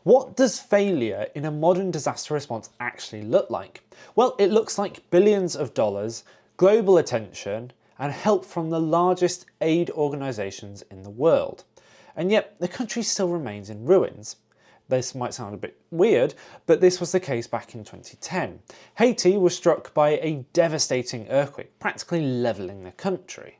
What does failure in a modern disaster response actually look like? Well, it looks like billions of dollars, global attention, and help from the largest aid organisations in the world. And yet, the country still remains in ruins. This might sound a bit weird, but this was the case back in 2010. Haiti was struck by a devastating earthquake, practically levelling the country.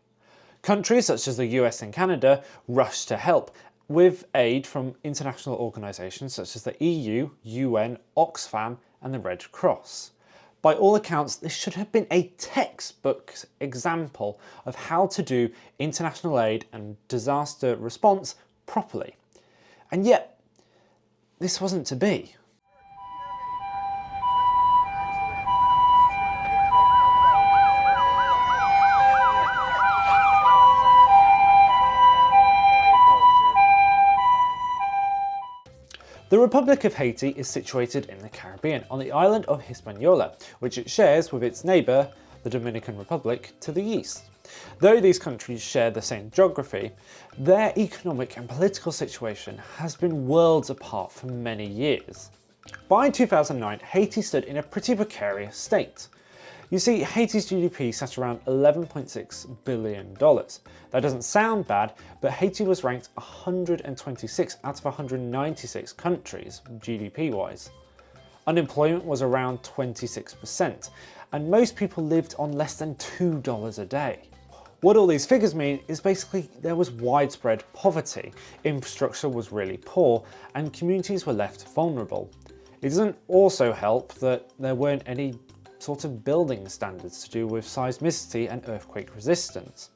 Countries such as the US and Canada rushed to help, with aid from international organisations such as the EU, UN, Oxfam and the Red Cross. By all accounts, this should have been a textbook example of how to do international aid and disaster response properly. And yet, this wasn't to be. The Republic of Haiti is situated in the Caribbean on the island of Hispaniola, which it shares with its neighbour, the Dominican Republic, to the east. Though these countries share the same geography, their economic and political situation has been worlds apart for many years. By 2009, Haiti stood in a pretty precarious state. You see, Haiti's GDP sat around $11.6 billion. That doesn't sound bad, but Haiti was ranked 126 out of 196 countries, GDP-wise. Unemployment was around 26%, and most people lived on less than $2 a day. What all these figures mean is basically there was widespread poverty, infrastructure was really poor, and communities were left vulnerable. It doesn't also help that there weren't any sort of building standards to do with seismicity and earthquake resistance.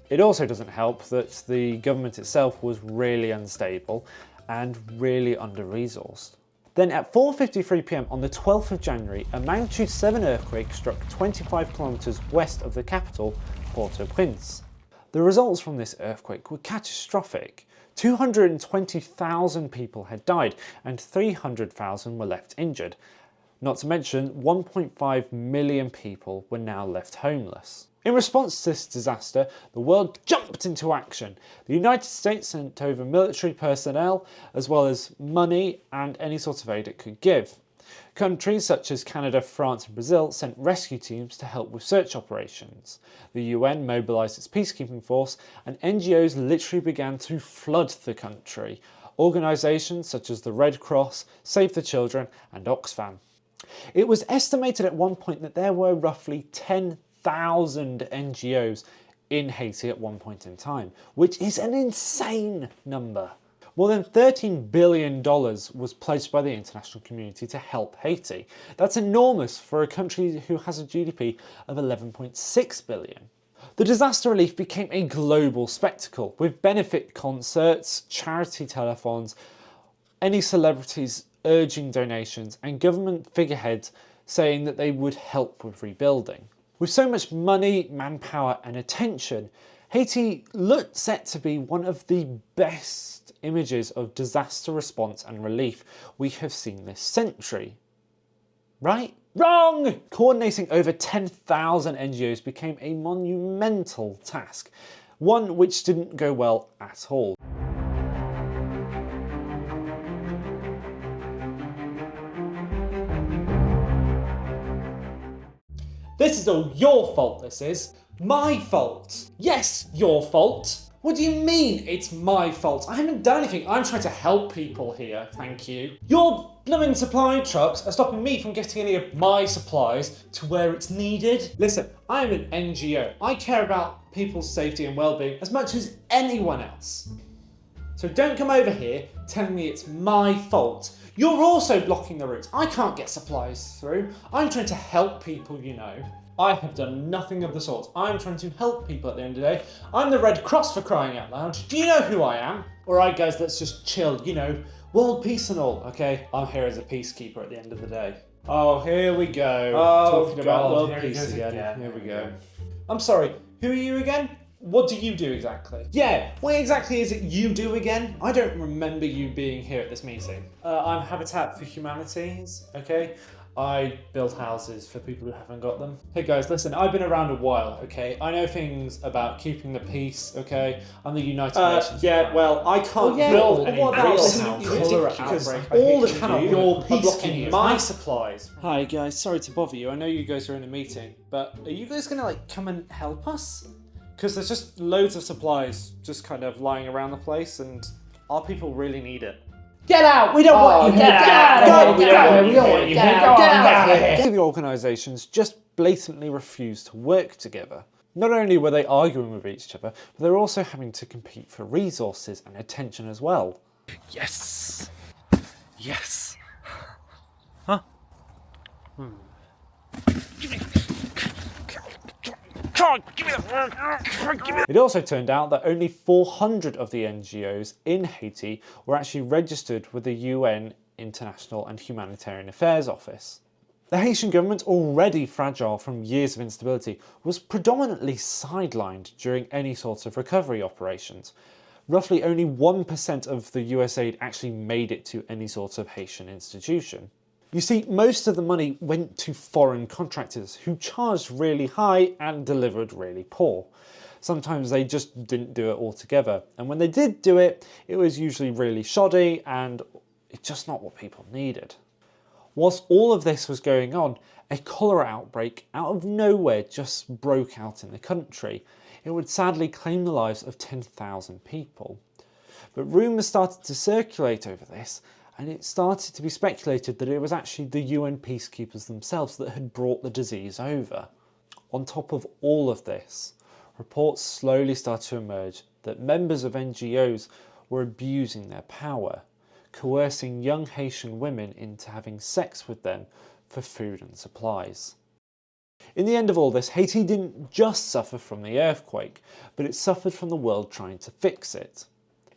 It also doesn't help that the government itself was really unstable and really under-resourced. Then at 4:53 PM on the 12th of January, a magnitude 7 earthquake struck 25 kilometers west of the capital, Port-au-Prince. The results from this earthquake were catastrophic. 220,000 people had died and 300,000 were left injured. Not to mention 1.5 million people were now left homeless. In response to this disaster, the world jumped into action. The United States sent over military personnel as well as money and any sort of aid it could give. Countries such as Canada, France and Brazil sent rescue teams to help with search operations. The UN mobilised its peacekeeping force and NGOs literally began to flood the country. Organisations such as the Red Cross, Save the Children and Oxfam. It was estimated at one point that there were roughly 10,000 NGOs in Haiti at one point in time, which is an insane number. More than $13 billion was pledged by the international community to help Haiti. That's enormous for a country who has a GDP of $11.6 billion. The disaster relief became a global spectacle, with benefit concerts, charity telethons, any celebrities urging donations, and government figureheads saying that they would help with rebuilding. With so much money, manpower and attention, Haiti looked set to be one of the best images of disaster response and relief we have seen this century. Right? Wrong! Coordinating over 10,000 NGOs became a monumental task, one which didn't go well at all. This is all your fault, this is. My fault. Yes, your fault. What do you mean it's my fault? I haven't done anything. I'm trying to help people here, thank you. Your blooming supply trucks are stopping me from getting any of my supplies to where it's needed. Listen, I'm an NGO. I care about people's safety and well-being as much as anyone else. So don't come over here telling me it's my fault. You're also blocking the routes. I can't get supplies through. I'm trying to help people, you know. I have done nothing of the sort. I'm trying to help people at the end of the day. I'm the Red Cross, for crying out loud. Do you know who I am? Alright guys, let's just chill, you know, world peace and all, okay? I'm here as a peacekeeper at the end of the day. Oh, here we go. Talking about world peace again. Here we go. I'm sorry, who are you again? What do you do exactly? Yeah, what exactly is it you do again? I don't remember you being here at this meeting. I'm Habitat for Humanities, okay? I build houses for people who haven't got them. Hey guys, listen, I've been around a while, okay? I know things about keeping the peace, okay? I'm the United Nations. Yeah, well, I can't yeah, build but any what about real absolutely houses ridiculous? because I hate all the you. kind of You're your blocking blocking my supplies. Hi guys, sorry to bother you. I know you guys are in a meeting, but are you guys gonna like come and help us? Because there's just loads of supplies just kind of lying around the place, and our people really need it. Get out! We don't want you here! Get out of here! We don't want you here! Get out of here! The organisations just blatantly refuse to work together. Not only were they arguing with each other, but they were also having to compete for resources and attention as well. Yes. Yes. Huh? It also turned out that only 400 of the NGOs in Haiti were actually registered with the UN International and Humanitarian Affairs Office. The Haitian government, already fragile from years of instability, was predominantly sidelined during any sort of recovery operations. Roughly only 1% of the US aid actually made it to any sort of Haitian institution. You see, most of the money went to foreign contractors who charged really high and delivered really poor. Sometimes they just didn't do it altogether, and when they did do it, it was usually really shoddy and it's just not what people needed. Whilst all of this was going on, a cholera outbreak out of nowhere just broke out in the country. It would sadly claim the lives of 10,000 people. But rumours started to circulate over this, and it started to be speculated that it was actually the UN peacekeepers themselves that had brought the disease over. On top of all of this, reports slowly started to emerge that members of NGOs were abusing their power, coercing young Haitian women into having sex with them for food and supplies. In the end of all this, Haiti didn't just suffer from the earthquake, but it suffered from the world trying to fix it.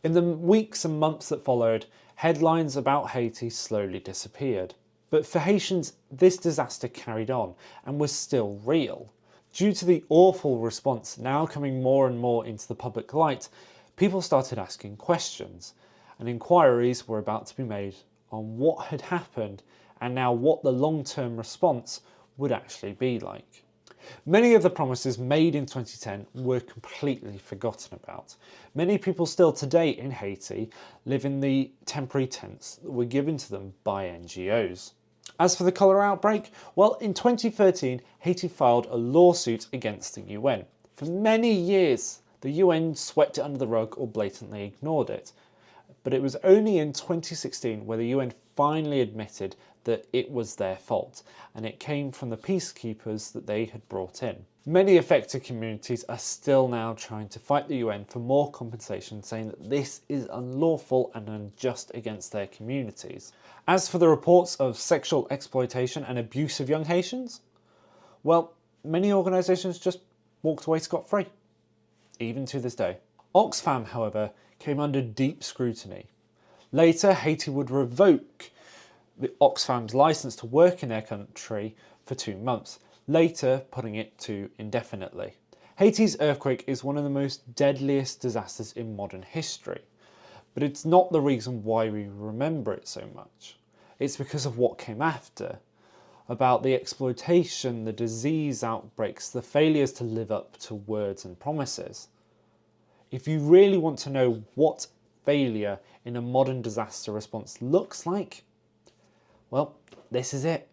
In the weeks and months that followed, headlines about Haiti slowly disappeared. But for Haitians, this disaster carried on and was still real. Due to the awful response now coming more and more into the public light, people started asking questions, and inquiries were about to be made on what had happened and now what the long-term response would actually be like. Many of the promises made in 2010 were completely forgotten about. Many people still today in Haiti live in the temporary tents that were given to them by NGOs. As for the cholera outbreak, well, in 2013, Haiti filed a lawsuit against the UN. For many years, the UN swept it under the rug or blatantly ignored it. But it was only in 2016 where the UN finally admitted that it was their fault, and it came from the peacekeepers that they had brought in. Many affected communities are still now trying to fight the UN for more compensation, saying that this is unlawful and unjust against their communities. As for the reports of sexual exploitation and abuse of young Haitians, well, many organisations just walked away scot-free, even to this day. Oxfam, however, came under deep scrutiny. Later, Haiti would revoke the Oxfam's licence to work in their country for 2 months, later putting it to indefinitely. Haiti's earthquake is one of the most deadliest disasters in modern history, but it's not the reason why we remember it so much. It's because of what came after, about the exploitation, the disease outbreaks, the failures to live up to words and promises. If you really want to know what failure in a modern disaster response looks like, well, this is it.